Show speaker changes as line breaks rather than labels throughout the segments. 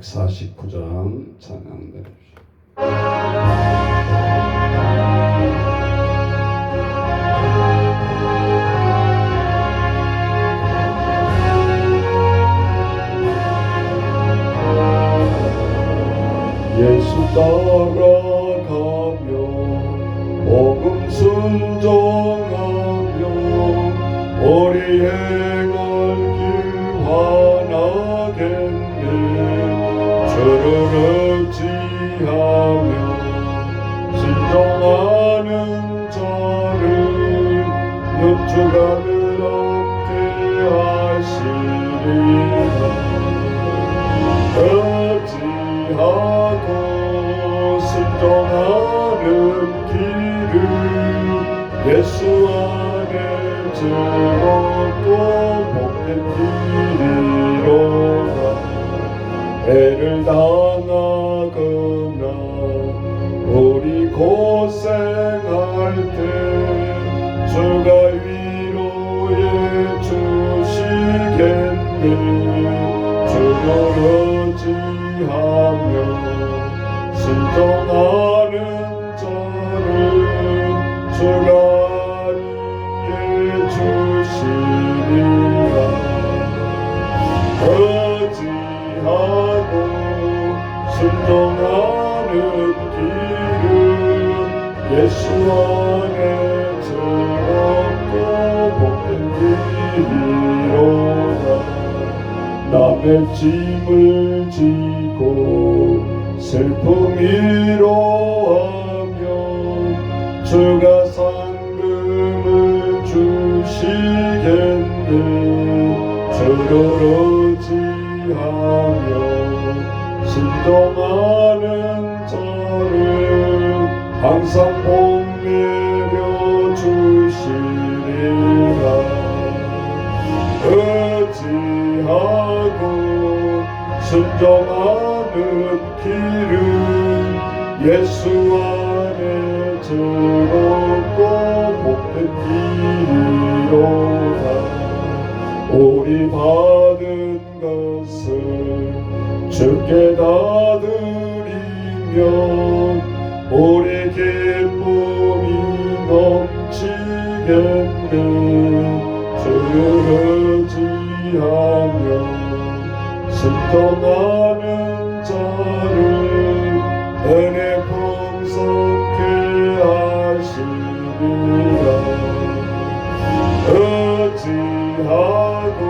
149장 찬양 드립시다. 예수 따라가며 복음 순종하며 우리 행할 길 환하겠네. 주를 의지하며 순종하는 자를 눈주가 그렇게 하시리라. 의지하고 순종하는 길을 예수 안에 즐겁고 복된 길이로다. 애를 당하거나 우리 고생할 때 주가 위로해 주시겠네. 주를 의지하며 순종하는 자를 주가 이해 주시리라. 의지하고 순종하는 길은 예수 안에 즐겁고 복된 길이로다. 남의 짐을 지고 슬픔 위로하며 주가 상금을 주시겠네. 주를 의지하며 순종하는 자를 항상 복내려 주시리라. 의지하고 순종하는 길은 예수 안에 즐겁고 복된 길이로다. 우리 받은 것을 주께 다 드리면 우리 기쁨이 넘치겠네. 주를 의지하며 순종하는 자를 은혜 풍성케 하시리라. 의지하고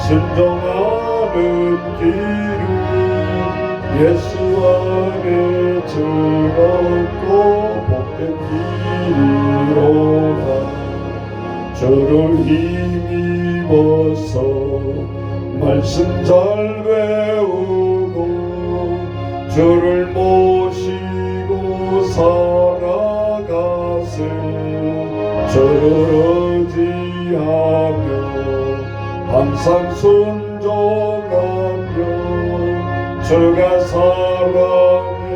순종하는 길은 예수 안에 즐겁고 복된 길이로다. 주를 힘입어서 말씀 잘 배우고 주를 모시고 살아가세. 주를 의지하며 항상 순종하며 주가 사랑해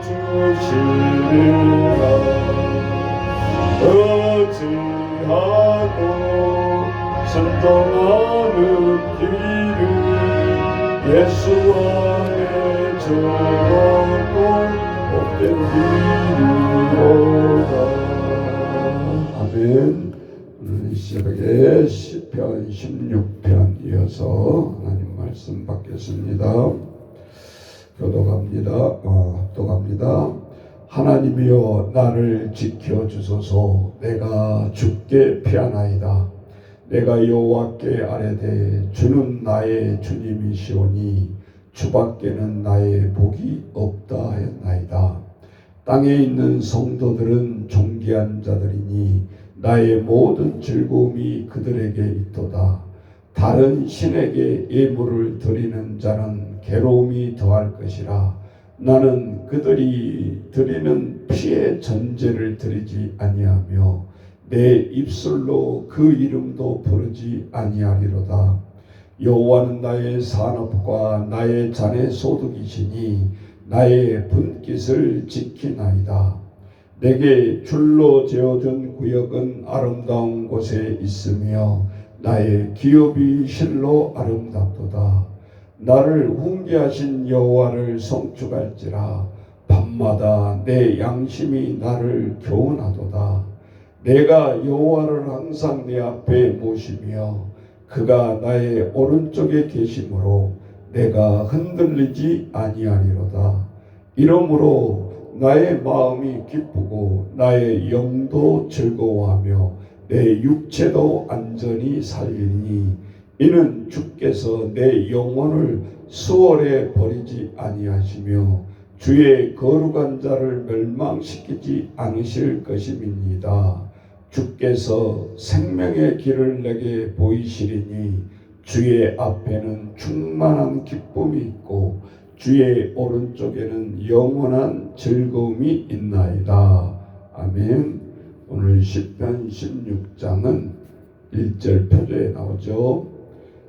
주시리라. 의지하고 순종하는 길은 예수 안에 즐겁고 복된 길이로다. 아멘. 오늘 이 새벽에 시편 16편 이어서 하나님 말씀 받겠습니다. 교독합니다. 하나님이여 나를 지켜주소서. 내가 주께 피하나이다. 내가 여호와께 아뢰되 주는 나의 주님이시오니 주밖에는 나의 복이 없다 하였나이다. 땅에 있는 성도들은 존귀한 자들이니 나의 모든 즐거움이 그들에게 있도다. 다른 신에게 예물을 드리는 자는 괴로움이 더할 것이라. 나는 그들이 드리는 피의 전제를 드리지 아니하며 내 입술로 그 이름도 부르지 아니하리로다. 여호와는 나의 산업과 나의 자네 소득이시니 나의 분깃을 지키나이다. 내게 줄로 재어준 구역은 아름다운 곳에 있으며 나의 기업이 실로 아름답도다. 나를 훈계하신 여호와를 송축할지라. 밤마다 내 양심이 나를 교훈하도다. 내가 여호와를 항상 내 앞에 모시며 그가 나의 오른쪽에 계심으로 내가 흔들리지 아니하리로다. 이러므로 나의 마음이 기쁘고 나의 영도 즐거워하며 내 육체도 안전히 살리니 이는 주께서 내 영혼을 수월에 버리지 아니하시며 주의 거룩한 자를 멸망시키지 않으실 것임이니이다. 주께서 생명의 길을 내게 보이시리니 주의 앞에는 충만한 기쁨이 있고 주의 오른쪽에는 영원한 즐거움이 있나이다. 아멘. 오늘 시편 16장은 1절 표제에 나오죠.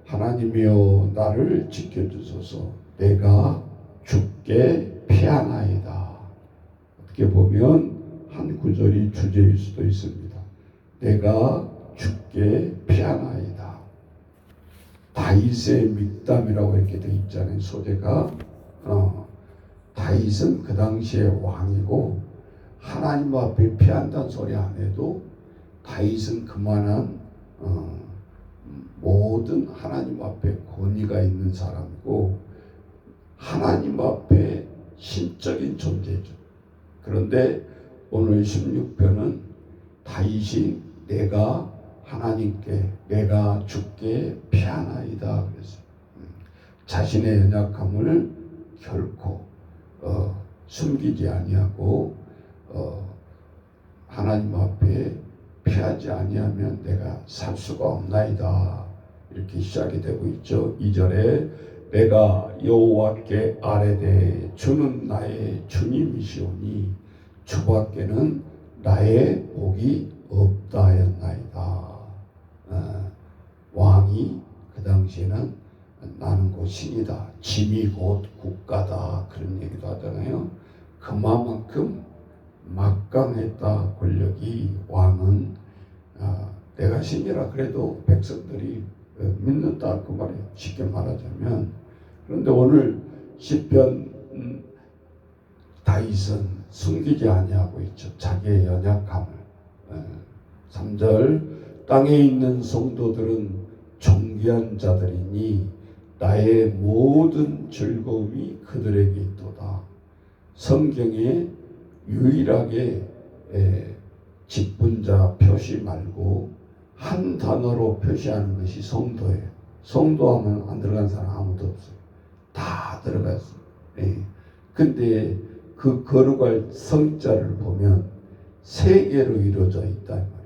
하나님이여 나를 지켜주소서. 내가 주께 피하나이다. 어떻게 보면 한 구절이 주제일 수도 있습니다. 내가 주께 피하나이다. 다윗의 믹담이라고 이렇게 되어 있잖아요. 소재가 다윗은 그 당시에 왕이고 하나님 앞에 피한다는 소리 안 해도 다윗은 그만한 모든 하나님 앞에 권위가 있는 사람이고 하나님 앞에 신적인 존재죠. 그런데 오늘 16편은 다윗이 내가 하나님께 내가 주께 피하나이다 그래서 자신의 연약함을 결코 숨기지 아니하고 하나님 앞에 피하지 아니하면 내가 살 수가 없나이다 이렇게 시작이 되고 있죠. 2절에 내가 여호와께 아뢰되 주는 나의 주님이시오니 주밖에는 나의 복이 없다 하였나이다. 왕이 그 당시에는 나는 곧 신이다. 짐이 곧 국가다. 그런 얘기도 하잖아요. 그만큼 막강했다. 권력이 왕은 내가 신이라 그래도 백성들이 믿는다 그 말이에요. 쉽게 말하자면. 그런데 오늘 시편 다윗은 숨기지 아니하고 있죠. 자기의 연약함을. 3절 땅에 있는 성도들은 존귀한 자들이니 나의 모든 즐거움이 그들에게 있도다. 성경에 유일하게 직분자 표시 말고 한 단어로 표시하는 것이 성도예요. 성도하면 안 들어간 사람 아무도 없어요. 다 들어갔어요. 근데 그 거룩할 성자를 보면 세 개로 이루어져 있다 이 말이에요.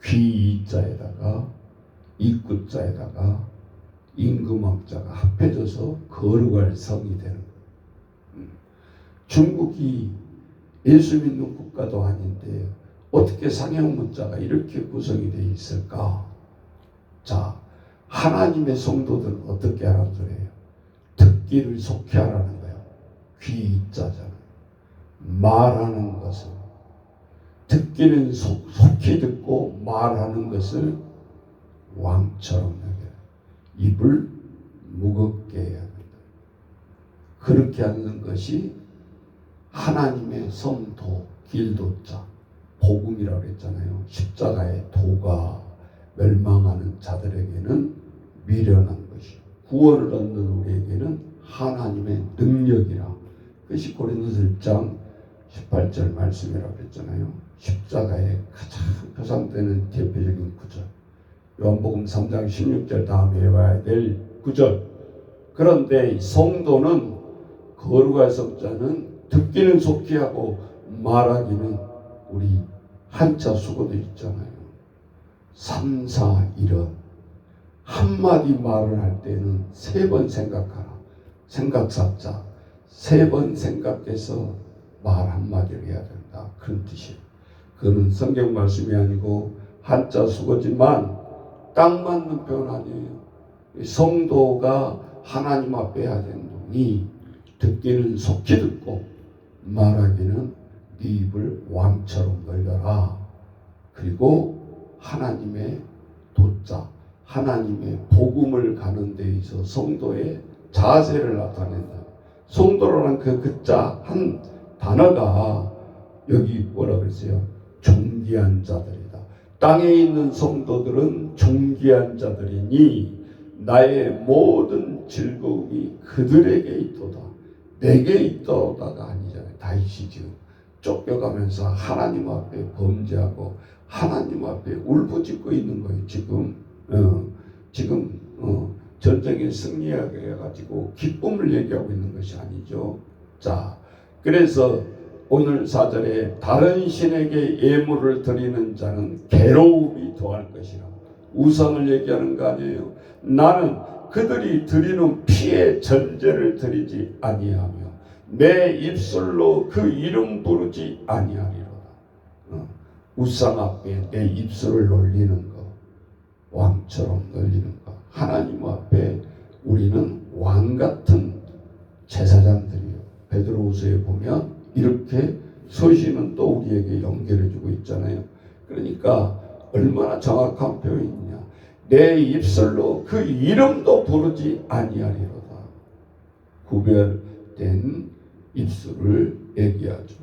귀자에다가 입구자에다가 임금왕자가 합해져서 거룩할 성이 되는 거예요. 중국이 예수 믿는 국가도 아닌데 어떻게 상형문자가 이렇게 구성이 되어 있을까? 자, 하나님의 성도들은 어떻게 하라는 소리예요? 듣기를 속히 하라는 거예요. 귀자잖아요. 말하는 것은 듣기는 속히 듣고 말하는 것을 왕처럼 여겨요. 입을 무겁게 해야 한다. 그렇게 하는 것이 하나님의 성도, 길도자, 복음이라고 했잖아요. 십자가의 도가 멸망하는 자들에게는 미련한 것이 구원을 얻는 우리에게는 하나님의 능력이라. 그것이 고린도서 1장 18절 말씀이라고 했잖아요. 십자가의 가장 표상되는 대표적인 구절. 요한복음 3장 16절 다음에 해봐야 될 구절. 그런데 성도는 거룩할 성자는 듣기는 속히 하고 말하기는 우리 한자 수고도 있잖아요. 3, 4, 1은 한마디 말을 할 때는 3번 생각하라. 생각사자 3번 생각해서 말 한마디를 해야 된다. 그런 뜻이에요. 그거는 성경 말씀이 아니고 한자 수고지만 딱 맞는 표현 아니에요. 성도가 하나님 앞에 해야 되는 이 듣기는 속히 듣고 말하기는 네 입을 왕처럼 열려라. 그리고 하나님의 도자, 하나님의 복음을 가는 데 있어 성도의 자세를 나타낸다. 성도라는 그 글자 한 단어가 여기 뭐라 그랬어요? 존귀한 자들이다. 땅에 있는 성도들은 존귀한 자들이니 나의 모든 즐거움이 그들에게 있도다. 내게 있도다가 아니잖아요. 다윗이 지금 쫓겨가면서 하나님 앞에 범죄하고 하나님 앞에 울부짖고 있는 거예요. 지금 전쟁에 승리하게 해가지고 기쁨을 얘기하고 있는 것이 아니죠. 자, 그래서 오늘 4절에 다른 신에게 예물을 드리는 자는 괴로움이 더할 것이라. 우상을 얘기하는 거 아니에요. 나는 그들이 드리는 피의 전제를 드리지 아니하며 내 입술로 그 이름 부르지 아니하리로다. 우상 앞에 내 입술을 놀리는 거, 왕처럼 놀리는 거. 하나님 앞에 우리는 왕 같은 제사장들이에요. 베드로후서에 보면 이렇게 서신은 또 우리에게 연결해주고 있잖아요. 그러니까 얼마나 정확한 표현이냐. 내 입술로 그 이름도 부르지 아니하리로다. 구별된 입술을 얘기하죠.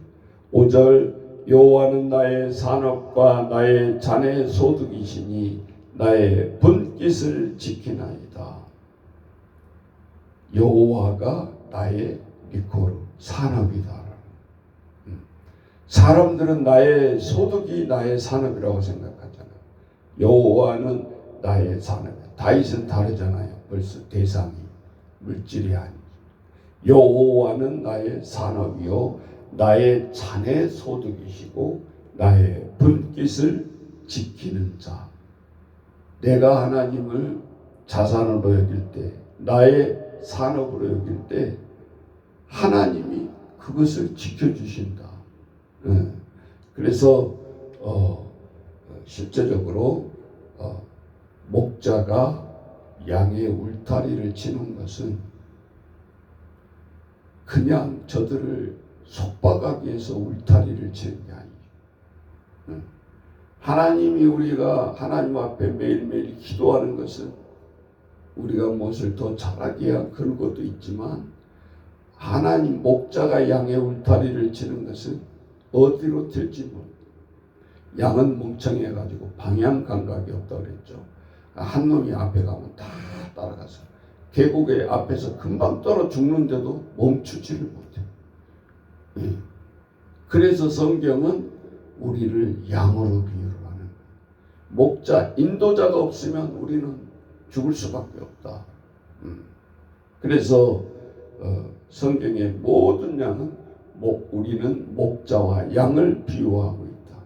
5절 여호와는 나의 산업과 나의 자네 소득이시니 나의 분깃을 지키나이다. 여호와가 나의 리코르 산업이다. 사람들은 나의 소득이 나의 산업이라고 생각하잖아요. 여호와는 나의 산업이다. 다윗은 다르잖아요. 벌써 대상이 물질이 아니죠. 여호와는 나의 산업이요 나의 자네 소득이시고 나의 분깃을 지키는 자. 내가 하나님을 자산으로 여길 때, 나의 산업으로 여길 때 하나님이 그것을 지켜주신다. 그래서 실제적으로 목자가 양의 울타리를 치는 것은 그냥 저들을 속박하기 위해서 울타리를 치는 게 아니죠. 하나님이 우리가 하나님 앞에 매일매일 기도하는 것은 우리가 무엇을 더 잘하기 위한 그런 것도 있지만 하나님 목자가 양의 울타리를 치는 것은 어디로 튈지 모르고 양은 멍청해가지고 방향 감각이 없다고 그랬죠. 한 놈이 앞에 가면 다 따라가서 계곡에 앞에서 금방 떨어 죽는데도 멈추지를 못해요. 그래서 성경은 우리를 양으로 비유를 하는 거예요. 목자, 인도자가 없으면 우리는 죽을 수밖에 없다. 그래서 성경의 모든 양은 우리는 목자와 양을 비유하고 있다.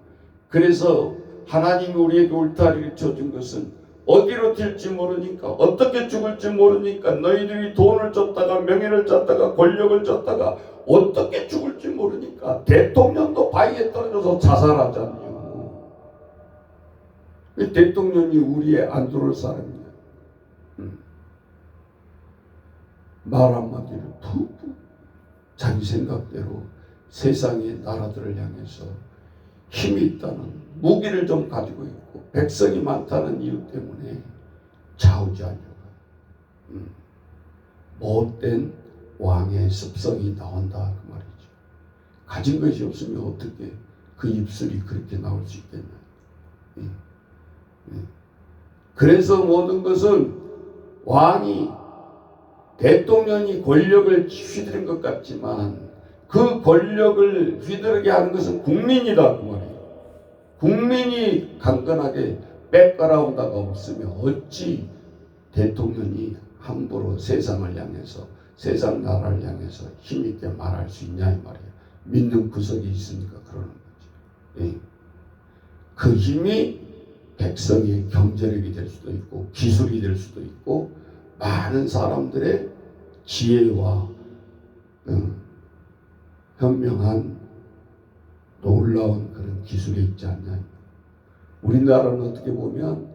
그래서 하나님이 우리에게 울타리를 쳐준 것은 어디로 튈지 모르니까 어떻게 죽을지 모르니까 너희들이 돈을 줬다가 명예를 줬다가 권력을 줬다가 어떻게 죽을지 모르니까 대통령도 바위에 떨어져서 자살하잖아요. 대통령이 우리에 안 들어올 사람이냐. 말 한마디로 푹푹 자기 생각대로 세상의 나라들을 향해서 힘이 있다는 무기를 좀 가지고 있고 백성이 많다는 이유 때문에 좌우지하려고 못된 왕의 습성이 나온다 그 말이죠. 가진 것이 없으면 어떻게 그 입술이 그렇게 나올 수 있겠나. 그래서 모든 것은 왕이 대통령이 권력을 휘두른 것 같지만 그 권력을 휘두르게 하는 것은 국민이다 그 말이에요. 국민이 강건하게 백그라운드가 없으면 어찌 대통령이 함부로 세상을 향해서 세상 나라를 향해서 힘있게 말할 수 있냐 이 말이에요. 믿는 구석이 있으니까 그러는 거지. 그 힘이 백성의 경제력이 될 수도 있고 기술이 될 수도 있고 많은 사람들의 지혜와 현명한 놀라운 그런 기술이 있지 않냐. 우리나라는 어떻게 보면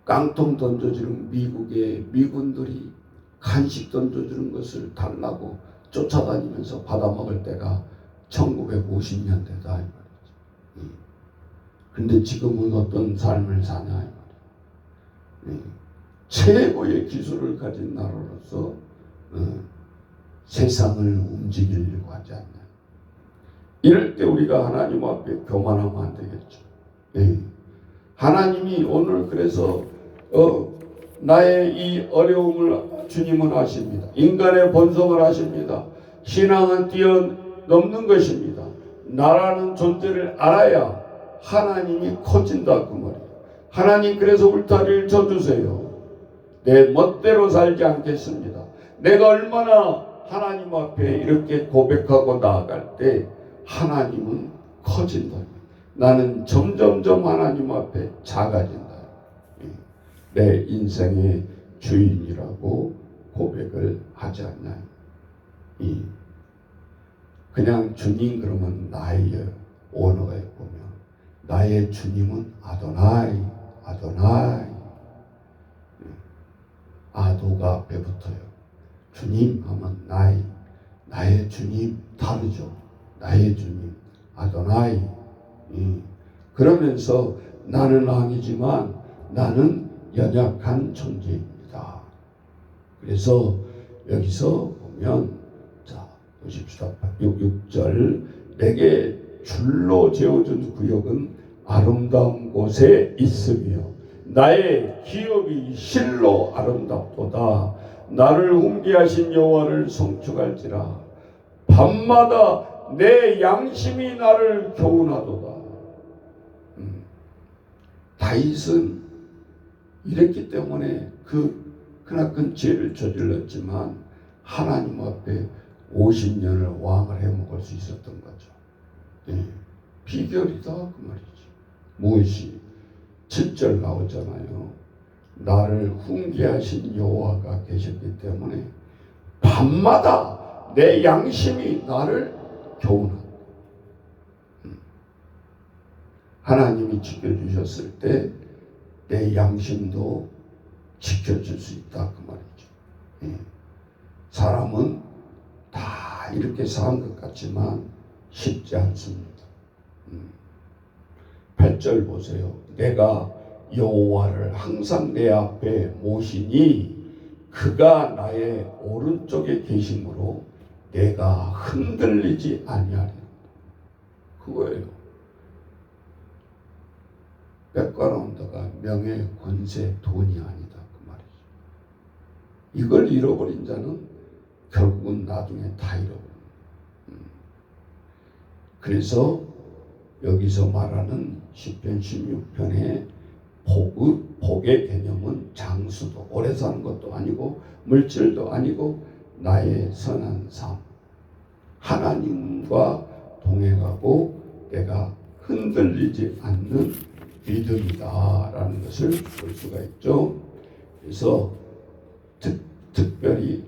깡통 던져주는 미국의 미군들이 간식 던져주는 것을 달라고 쫓아다니면서 받아먹을 때가 1950년대다 이 말이지. 근데 지금은 어떤 삶을 사냐 이 말이에요. 최고의 기술을 가진 나라로서 세상을 움직이려고 하지 않냐. 이럴 때 우리가 하나님 앞에 교만하면 안 되겠죠. 예. 하나님이 오늘 그래서 나의 이 어려움을 주님은 아십니다. 인간의 본성을 아십니다. 신앙은 뛰어넘는 것입니다. 나라는 존재를 알아야 하나님이 커진다 그 말이에요. 하나님 그래서 울타리를 쳐주세요. 내 멋대로 살지 않겠습니다. 내가 얼마나 하나님 앞에 이렇게 고백하고 나아갈 때 하나님은 커진다. 나는 점점점 하나님 앞에 작아진다. 내 인생의 주인이라고 고백을 하지 않나요? 그냥 주님 그러면 나예요. 언어에 보면 나의 주님은 아도나이, 아도나이. 아도가 앞에 붙어요. 주님 하면 나의 주님 다르죠. 나의 주님 아도나이. 그러면서 나는 왕이지만 나는 연약한 존재입니다. 그래서 여기서 보면 자 보십시다. 6절 내게 줄로 재어준 구역은 아름다운 곳에 있으며 나의 기업이 실로 아름답도다. 나를 훈계하신 여호와를 송축할지라. 밤마다 내 양심이 나를 교훈하도다. 다윗은 이랬기 때문에 그 크나큰 죄를 저질렀지만 하나님 앞에 50년을 왕을 해먹을 수 있었던 거죠. 예. 비결이다 그 말이지. 무엇이? 7절 나오잖아요. 나를 훈계하신 여호와가 계셨기 때문에 밤마다 내 양심이 나를 교훈한다. 하나님이 지켜주셨을 때 내 양심도 지켜줄 수 있다 그 말이죠. 예. 사람은 다 이렇게 사는 것 같지만 쉽지 않습니다. 8절 보세요. 내가 여호와를 항상 내 앞에 모시니 그가 나의 오른쪽에 계심으로 내가 흔들리지 아니하리라. 그거예요. 백과라운드가 명예, 권세, 돈이 아니다 그 말이죠. 이걸 잃어버린 자는 결국은 나중에 다 잃어버립니다. 그래서 여기서 말하는 시편 16편의 복의 개념은 장수도, 오래 사는 것도 아니고 물질도 아니고 나의 선한 삶, 하나님과 동행하고 내가 흔들리지 않는 믿음이다라는 것을 볼 수가 있죠. 그래서 특별히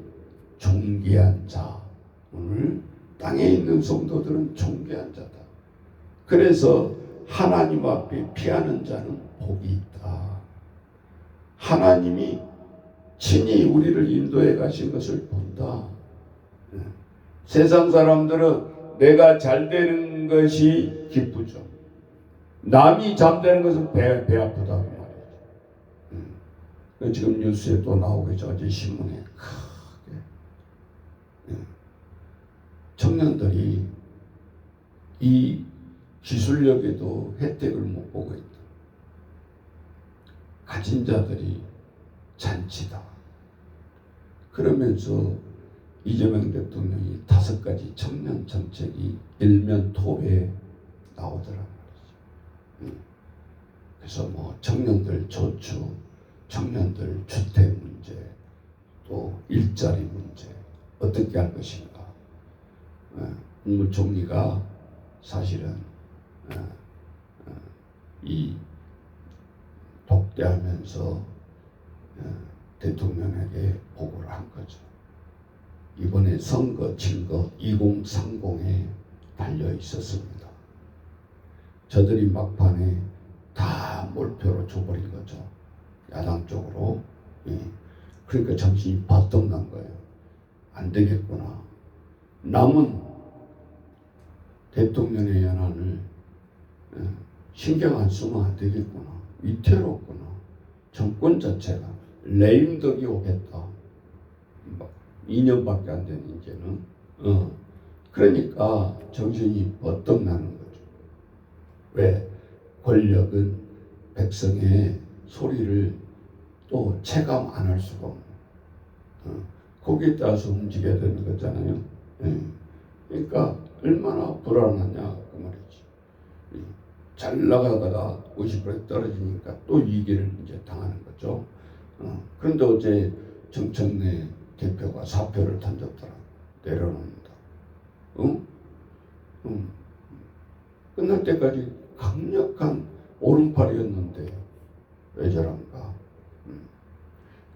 존귀한 자, 오늘 땅에 있는 성도들은 존귀한 자다. 그래서 하나님 앞에 피하는 자는 복이 있다. 하나님이 친히 우리를 인도해 가신 것을 본다. 세상 사람들은 내가 잘 되는 것이 기쁘죠. 남이 잠되는 것은 배 아프다고 말이죠. 지금 뉴스에 또 나오고 있죠. 어제 신문에 크게 청년들이 이 기술력에도 혜택을 못 보고 있다. 가진 자들이 잔치다. 그러면서 이재명 대통령이 5가지 청년 정책이 일면 톱에 나오더라. 그래서 뭐 청년들 저축, 청년들 주택 문제, 또 일자리 문제 어떻게 할 것인가. 국무총리가 사실은 이 독대하면서 대통령에게 보고를 한 거죠. 이번에 선거 증거 2030에 달려 있었습니다. 저들이 막판에 다 몰표로 줘버린 거죠. 야당 쪽으로. 그러니까 정신이 바짝 난 거예요. 안 되겠구나. 남은 대통령의 연한을 신경 안 쓰면 안 되겠구나. 위태롭구나. 정권 자체가. 레임덕이 오겠다. 2년밖에 안 된 이제는. 그러니까 정신이 버떡 나는 거죠. 왜? 권력은 백성의 소리를 또 체감 안 할 수가 없는. 거기에 따라서 움직여야 되는 거잖아요. 그러니까 얼마나 불안하냐 그 말이지. 잘 나가다가 50% 떨어지니까 또 위기를 이제 당하는 거죠. 그런데 어제 정청래 대표가 사표를 던졌더라. 내려놓는다. 끝날 때까지 강력한 오른팔이었는데 왜 저런가?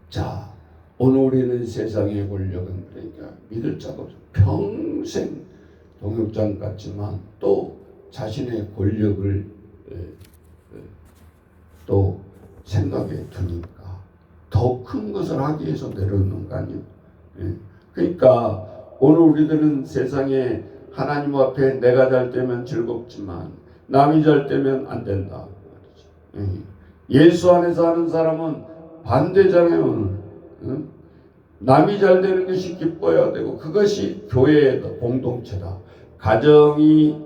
자, 오늘 우리는 세상의 권력은 그러니까 믿을 자가 없어. 평생 동역장 같지만 또 자신의 권력을 또 생각에 두니까 더 큰 것을 하기 위해서 내려오는 거 아니에요. 그러니까 오늘 우리들은 세상에 하나님 앞에 내가 잘 되면 즐겁지만 남이 잘 되면 안 된다. 예수 안에서 하는 사람은 반대잖아요. 오늘 남이 잘 되는 것이 기뻐야 되고 그것이 교회의 공동체다. 가정이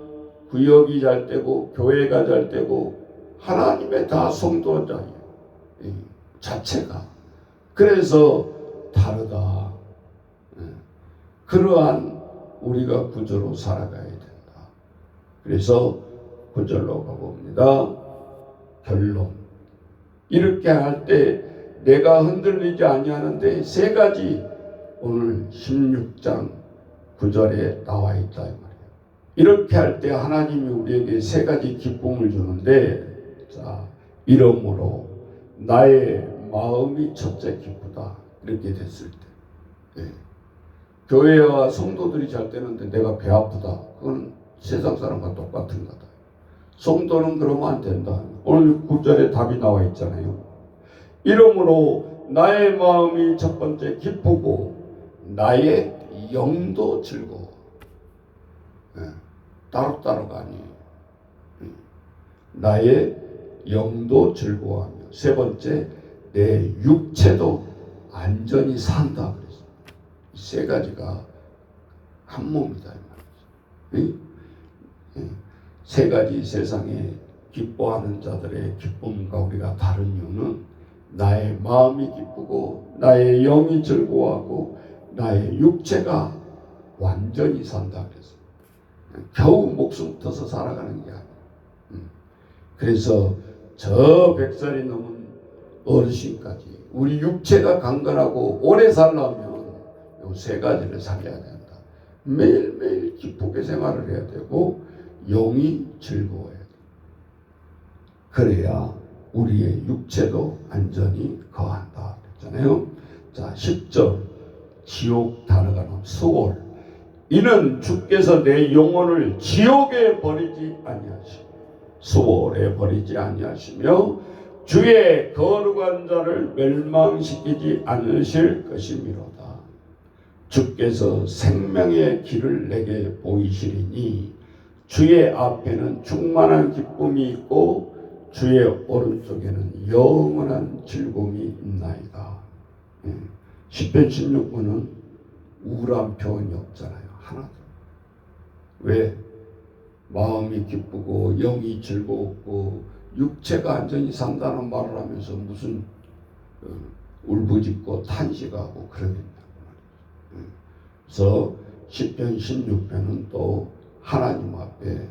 구역이 잘 되고 교회가 잘 되고 하나님의 다 성도자예요. 자체가. 그래서 다르다. 그러한 우리가 구조로 살아가야 된다. 그래서 구절로 가봅니다. 결론. 이렇게 할 때 내가 흔들리지 아니하는데 세 가지 오늘 16장 9절에 나와 있다 이 말이에요. 이렇게 할 때 하나님이 우리에게 세 가지 기쁨을 주는데, 자, 이러므로 나의 마음이 첫째 기쁘다. 이렇게 됐을 때, 교회와 성도들이 잘 되는데 내가 배 아프다. 그건 세상 사람과 똑같은 거다. 성도는 그러면 안 된다. 오늘 9절에 답이 나와 있잖아요. 이러므로 나의 마음이 첫 번째 기쁘고 나의 영도 즐거워. 따로따로가 아니에요. 나의 영도 즐거워하며 세 번째 내 육체도 안전히 산다. 그래서 세 가지가 한 몸이다 이 말이죠. 세 가지 세상에 기뻐하는 자들의 기쁨과 우리가 다른 이유는 나의 마음이 기쁘고 나의 영이 즐거워하고 나의 육체가 완전히 산다. 그래서 겨우 목숨 터서 살아가는 게 아니에요. 그래서 저 100살이 넘은 어르신까지 우리 육체가 강건하고 오래 살려면 이 세 가지를 살려야 된다. 매일매일 기쁘게 생활을 해야 되고 영이 즐거워야 돼. 그래야 우리의 육체도 안전히 거한다. 그랬잖아요. 자, 10절 지옥 단어가 나오면 수월. 이는 주께서 내 영혼을 지옥에 버리지 아니하시고 수월에 버리지 아니하시며 주의 거룩한 자를 멸망시키지 않으실 것이미로다. 주께서 생명의 길을 내게 보이시리니 주의 앞에는 충만한 기쁨이 있고 주의 오른쪽에는 영원한 즐거움이 있나이다. 시편 16편은 우울한 표현이 없잖아요. 하나도. 왜? 마음이 기쁘고 영이 즐거웠고 육체가 안전히 산다는 말을 하면서 무슨 울부짖고 탄식하고 그러겠냐고. 그래서 시편 16편은 또 하나님 앞에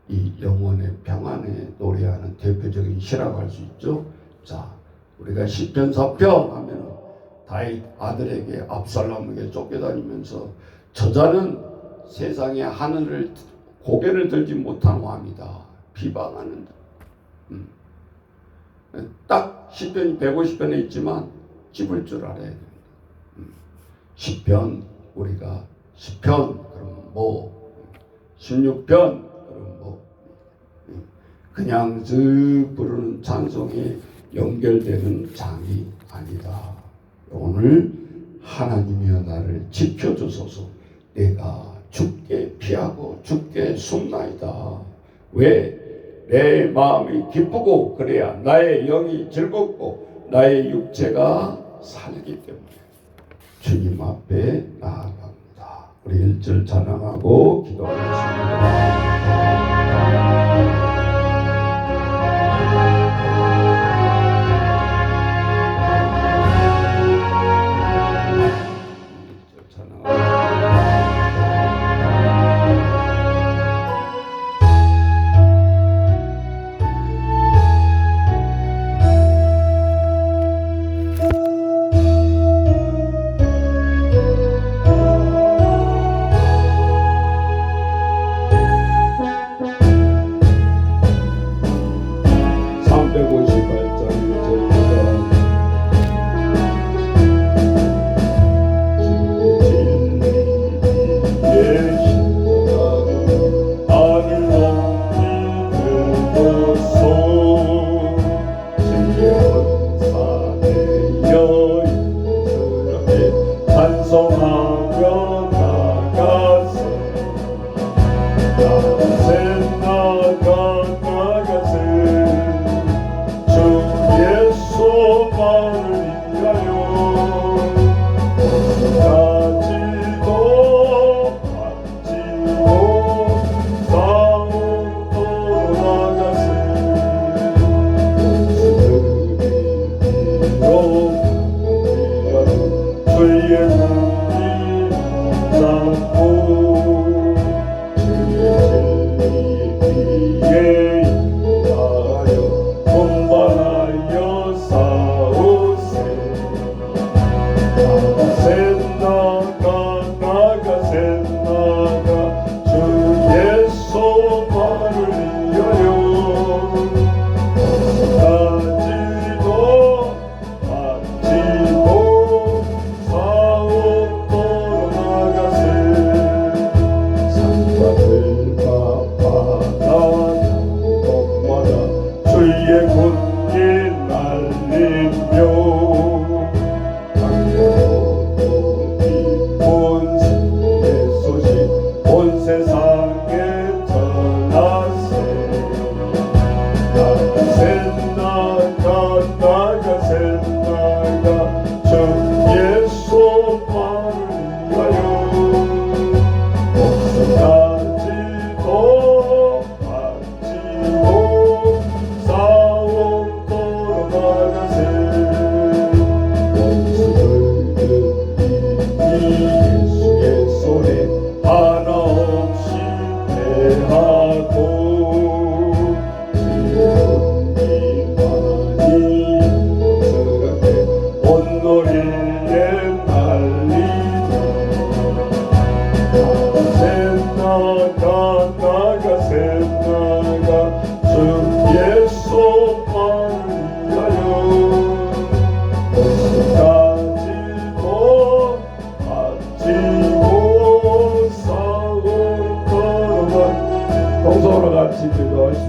이 영혼의 평안에 노래하는 대표적인 시라고 할 수 있죠. 자, 우리가 시편 4편 하면은 다윗 아들에게 압살롬에게 쫓겨다니면서 저자는 세상의 하늘을 고개를 들지 못한 왕이다. 비방하는 딱 시편이 150편에 있지만 찝을 줄 알아야 됩니다. 시편 우리가 10편 그러면 뭐 16편 그러면 뭐 그냥 쓱 부르는 찬송에 연결되는 장이 아니다. 오늘 하나님이여 나를 지켜주소서. 내가 죽게 피하고 죽게 숨나이다. 왜? 내 마음이 기쁘고 그래야 나의 영이 즐겁고 나의 육체가 살기 때문에 주님 앞에 나아갑니다. 우리 1절 찬양하고 기도하겠습니다.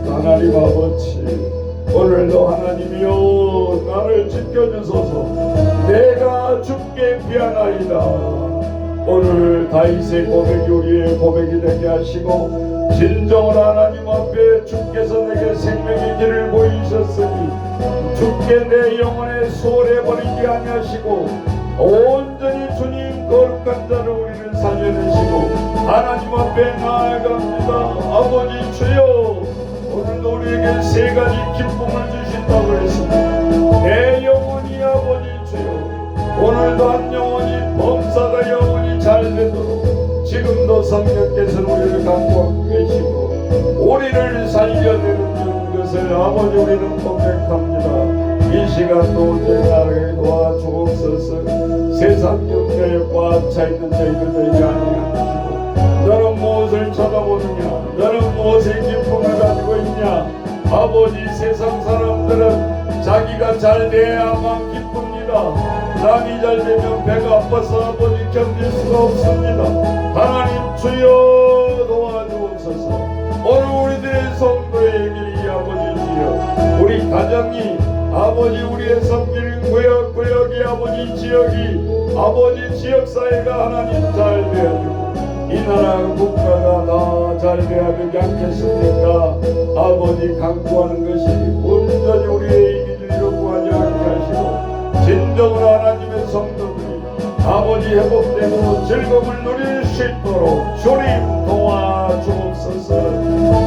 하나님 아버지, 오늘도 하나님이여 나를 지켜주소서. 내가 죽게 피하나이다. 오늘 다윗의 고백이 우리의 고백이 되게 하시고, 진정으로 하나님 앞에 주께서 내게 생명의 길을 보이셨으니 주께 내 영혼에 소홀해버리지 아니하시고 온전히 주님 거룩한 자를 우리를 살려내시고 하나님 앞에 나아갑니다. 아버지 주여, 오늘도 우리에게 세 가지 기쁨을 주신다고 했습니다. 내 영혼이 아버지 주여, 오늘도 한 영혼이 범사가 영혼이 잘 되도록 지금도 성령께서는 우리를 간구하고 계시고 우리를 살려내는 것을 아버지 우리는 고백합니다. 이 시간도 내 나라에 도와주옵소서. 세상 영역에 꽉 차있는 저희들 되지 아니하시고 너는 무엇을 쳐다보느냐, 너는 무엇의 기쁨을 가지고 있냐. 아버지, 세상 사람들은 자기가 잘 돼야만 기쁩니다. 남이 잘 되면 배가 아파서 아버지 견딜 수가 없습니다. 하나님 주여 도와주옵소서. 오늘 우리들의 성도의 길이 아버지 주여, 우리 가정이 아버지 우리의 섬기는 구역이 아버지 지역이 아버지 지역사회가 하나님 잘 되어주고 이 나라 국가가 다 잘 돼야 되지 않겠습니까? 아버지 강구하는 것이 온전히 우리의 이기를 이루고 하지 않게 하시고 진정으로 하나님 아버지 회복되고 즐거움을 누릴 수 있도록 주님 도와주옵소서.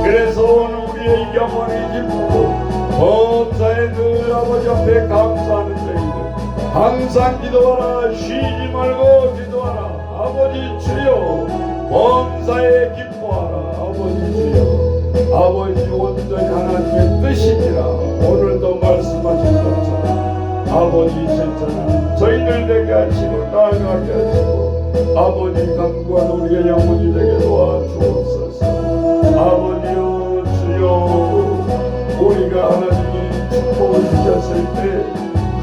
그래서 오늘 우리의 영혼이 기쁘고 범사에 늘 아버지 앞에 감사하는 저희들 항상 기도하라, 쉬지 말고 기도하라. 아버지 주여 범사에 기뻐하라. 아버지 주여, 아버지 온전히 하나님의 뜻이니라. 오늘도 말씀하신 것처럼 아버지 실천을 저희들 되게 하시고 나아가게 하시고 아버지 강구한 우리의 영혼이 되게 도와주옵소서. 아버지여 주여, 우리가 하나님이 축복을 주셨을 때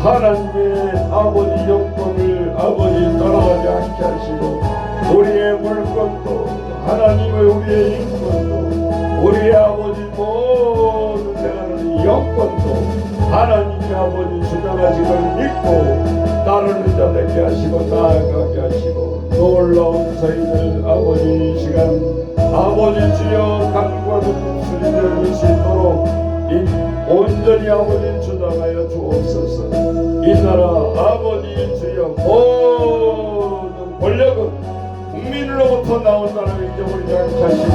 하나님의 아버지 영광을 아버지 떠나가지 않게 하시고 우리의 물건도 하나님의 우리의 인권도 우리의 아버지 모든 생활의 영권도 하나님의 아버지 주장하신 걸 믿고 따르는 자 되게 하시고 나아가게 하시고 놀라운 저희들 아버지 이 시간 아버지 주여 간과하는 목소리 들을 수 있도록 온전히 아버지 주장하여 주옵소서. 이 나라 아버지 주여 모든 권력은 국민으로부터 나온 나라를 잊어버리지 않게 하시고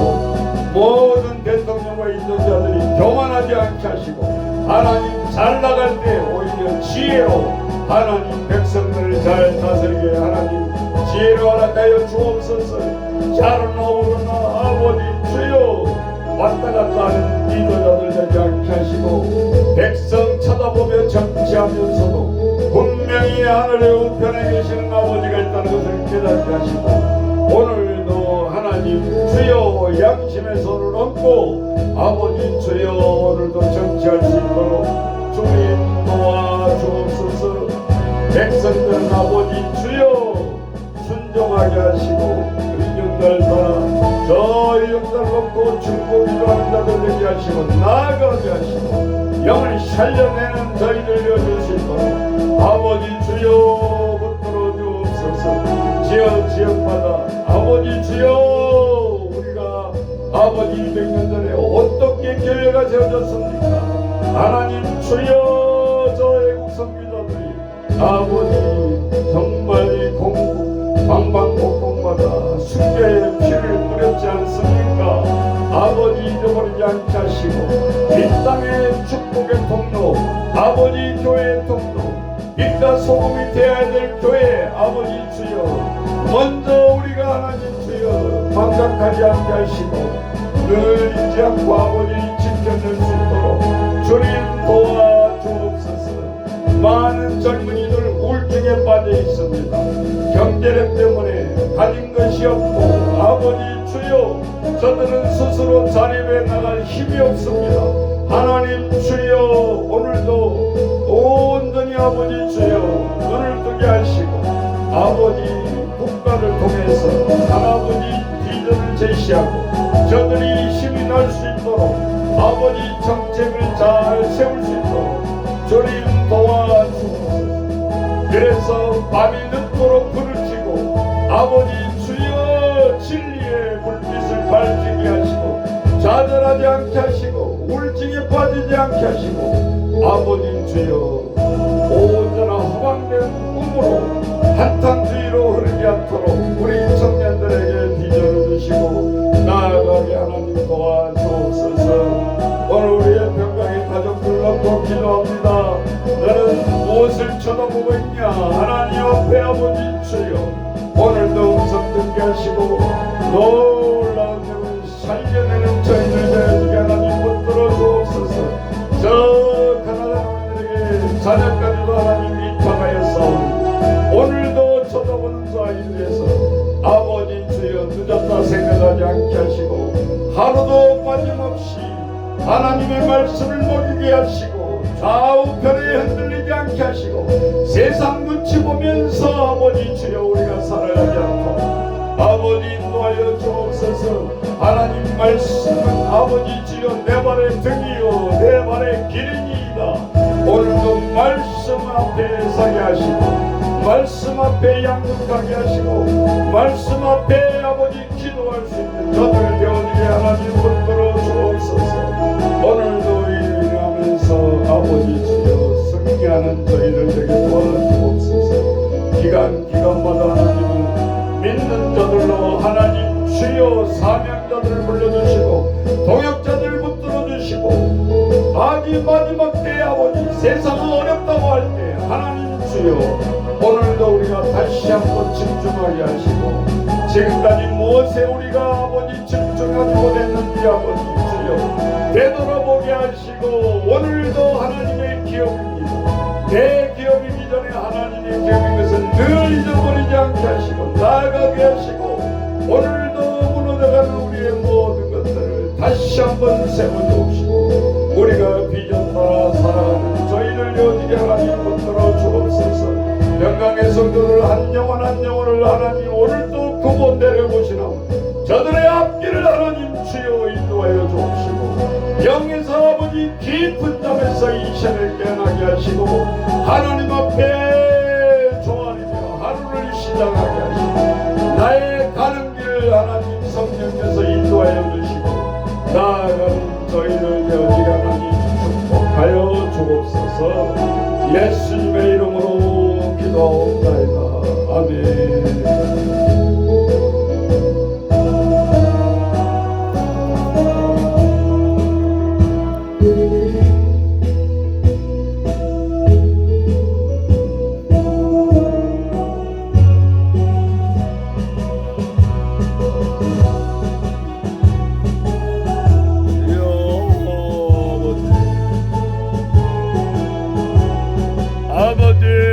모든 대통령과 인도자들이 교만하지 않게 하시고 하나님 잘 나갈 때 오히려 지혜로 하나님 백성들을 잘 다스리게 하나님 지혜로 허락하여 주옵소서. 자르나 오르나 아버지 주여 왔다 갔다 하는 인도자들 되지 않게 하시고 백성 쳐다보며 정치하면서도 분명히 하늘의 우편에 계시는 아버지가 있다는 것을 깨닫게 하시고 오늘도 하나님 주여 양심의 손을 얹고 아버지 주여 오늘도 정치할 수 있도록 주님 도와주옵소서. 백성들은 아버지 주여 순종하게 하시고 의정들 따라 저 의정들 놓고 중보기도 하는 자들 되게 하시고 나아가게 하시고 영을 살려내는 저희들 되어줄 수 있도록 아버지 주여 붙들어 주옵소서. 지역마다 아버지 주여 우리가 아버지 200년 전에 어떻게 교회가 세워졌습니까? 하나님 주여 저 애국 선교자들이 아버지 정말 이 방방곡곡마다 순교의 피를 뿌렸지 않습니까? 아버지 잊어버리지 않게 하시고 이 땅의 축복의 통로 아버지 교회의 통로 빛과 소금이 되어야 될 교회 아버지 주여 먼저 우리가 하나님 주여 망각하지 않게 하시고 늘 잊지 않고 아버지 지켜낼 수 있도록 주님 도와주옵소서. 많은 젊은이들 우울증에 빠져 있습니다. 경제력 때문에 가진 것이 없고 아버지 주여 저들은 스스로 자립해 나갈 힘이 없습니다. 하나님 주여 오늘도 온전히 아버지 주여 눈을 뜨게 하시고 아버지 국가를 통해서 할아버지 비전을 제시하고 저들이 힘이 날 수 있도록 아버지 정책을 잘 세울 수 있도록 주님 도와주옵소서. 그래서 밤이 늦도록 불을 켜고 아버지 주여 진리의 불빛을 밝히게 하시고 좌절하지 않게 하시고 우울증에 빠지지 않게 하시고 아버지 주여 온전한 허방된 꿈으로 한탄주의로 흐르지 않도록 우리 청년들에게 비전을 주시고 나아가게 하나님 도와주옵소서. 오늘 우리의 평강의 가족들 놓고 기도합니다. 너는 무엇을 쳐다보고 있냐? 하나님 앞에 아버지 주여 오늘도 음성 듣게 하시고 놀라운 영을 살려내는 저희들 되어지게 하나님 붙들어 주옵소서. 저 가난한 우리들에게 자녀까지도 하나님 위탁하여 싸우니 오늘도 쳐다보는 저 아이들에서 아버지 주여 늦었다 생각하지 않게 하시고 하루도 빠짐없이 하나님의 말씀을 먹이게 하시고 좌우편에 흔들리지 않게 하시고 세상 눈치 보면서 아버지 주여 우리가 살아가지 않도록 아버지 인도하여 주옵소서. 하나님 말씀은 아버지 주여 내 발의 등이요 내 발의 기름이이다. 오늘도 말씀 앞에 서게 하시고 말씀 앞에 양육하게 하시고 말씀 앞에 아버지 기도할 수 있는 저들 되어지게 하나님 붙들어 주옵소서. 오늘도 일하면서 아버지 주여 승리하는 저희들 되게 도와주옵소서. 기간마다 하나님은 믿는 자들로 하나님 주여 사명자들을 불러주시고 동역자들을 붙들어주시고 마지막 때에 아버지 세상은 어렵다고 할 때 하나님 주여 오늘도 우리가 다시 한번 집중하게 하시고 지금까지 무엇에 우리가 아버지 집중하지 못했는지 아버지 주여 되돌아보게 하시고 오늘도 하나님의 기업입니다. 내 기업이기 전에 하나님의 기업인 것은 늘 잊어버리지 않게 하시고 나아가게 하시고 오늘도 무너져가는 우리의 모든 것들을 다시 한번 세워주옵시고 우리가 비전 따라 살아가는 저희를 여지게 하나님 붙들어 주옵소서. 영광의 성도들 한 영혼 한 영혼을 하나님 오늘도 구원 내려보시나오. 저들의 앞길을 하나님 주여 인도하여 주옵시고 영에서 아버지 깊은 잠에서 이 시간을 깨어나게 하시고 하나님 앞에 조아리며 하루를 시작하게 하시고 나의 가는 길을 하나님 성령께서 인도하여 주시고 나아가는 저희를 여지 하나님 축복하여 주옵소서. 예수님의 이름으로 기도하옵나이다. 아멘. 아버지